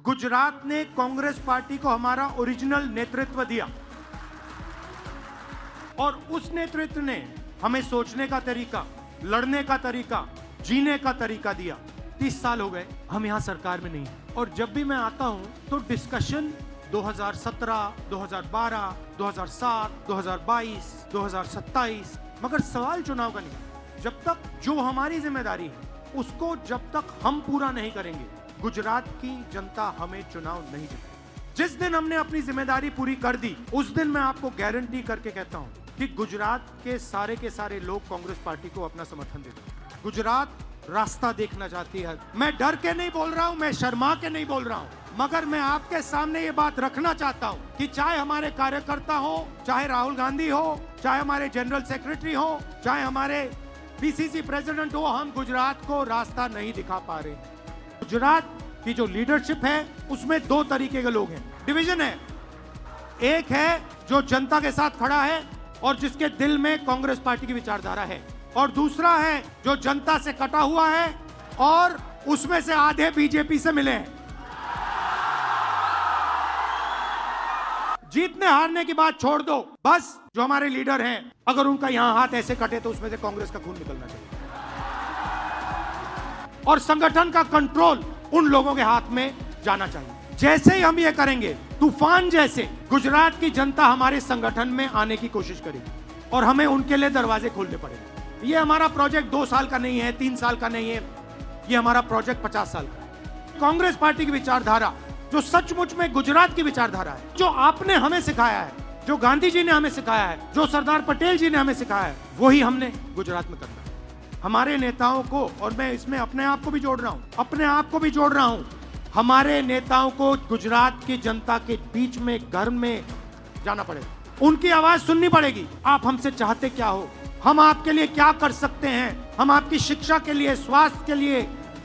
गुजरात ने कांग्रेस पार्टी को हमारा ओरिजिनल नेतृत्व दिया और उस नेतृत्व ने हमें सोचने का तरीका, लड़ने का तरीका, जीने का तरीका दिया। 30 साल हो गए हम यहां सरकार में नहीं हैं। और जब भी मैं आता हूं तो डिस्कशन 2017, 2012, 2007, 2022, 2027, मगर सवाल चुनाव का नहीं। जब तक जो हमारी जिम्मेदारी है उसको जब तक हम पूरा नहीं करेंगे, गुजरात की जनता हमें चुनाव नहीं जिताएगी। जिस दिन हमने अपनी जिम्मेदारी पूरी कर दी, उस दिन मैं आपको गारंटी करके कहता हूं कि गुजरात के सारे लोग कांग्रेस पार्टी को अपना समर्थन देंगे। गुजरात रास्ता देखना चाहती है। मैं डर के नहीं बोल रहा हूं, मैं शर्मा के नहीं बोल रहा हूं, मगर मैं आपके सामने ये बात रखना चाहता हूं कि चाहे हमारे कार्यकर्ता हो, चाहे राहुल गांधी हो, चाहे हमारे जनरल सेक्रेटरी हो, चाहे हमारे पीसीसी प्रेसिडेंट हो, हम गुजरात को रास्ता नहीं दिखा पा रहे। गुजरात की जो लीडरशिप है उसमें दो तरीके के लोग हैं, डिवीजन है। एक है जो जनता के साथ खड़ा है और जिसके दिल में कांग्रेस पार्टी की विचारधारा है, और दूसरा है जो जनता से कटा हुआ है और उसमें से आधे बीजेपी से मिले हैं। जीतने हारने की बात छोड़ दो, बस जो हमारे लीडर हैं अगर उनका यहां हाथ ऐसे कटे तो उसमें से कांग्रेस का खून निकलना चाहिए और संगठन का कंट्रोल उन लोगों के हाथ में जाना चाहिए। जैसे ही हम ये करेंगे, तूफान जैसे गुजरात की जनता हमारे संगठन में आने की कोशिश करेगी और हमें उनके लिए दरवाजे खोलने पड़ेंगे। ये हमारा प्रोजेक्ट 2 साल का नहीं है, 3 साल का नहीं है, ये हमारा प्रोजेक्ट 50 साल का है। कांग्रेस पार्टी की विचारधारा जो सचमुच में गुजरात की विचारधारा है, जो आपने हमें सिखाया है, जो गांधी जी ने हमें सिखाया है, जो सरदार पटेल जी ने हमें सिखाया है, वही हमने गुजरात में करना है। हमारे नेताओं को, और मैं इसमें अपने आप को भी जोड़ रहा हूं, हमारे नेताओं को गुजरात की जनता के बीच में, घर में जाना पड़ेगा, उनकी आवाज सुननी पड़ेगी। आप हमसे चाहते क्या हो, हम आपके लिए क्या कर सकते हैं, हम आपकी शिक्षा के लिए, स्वास्थ्य के लिए,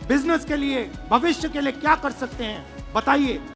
बिजनेस के लिए, भविष्य के लिए क्या कर सकते हैं, बताइए।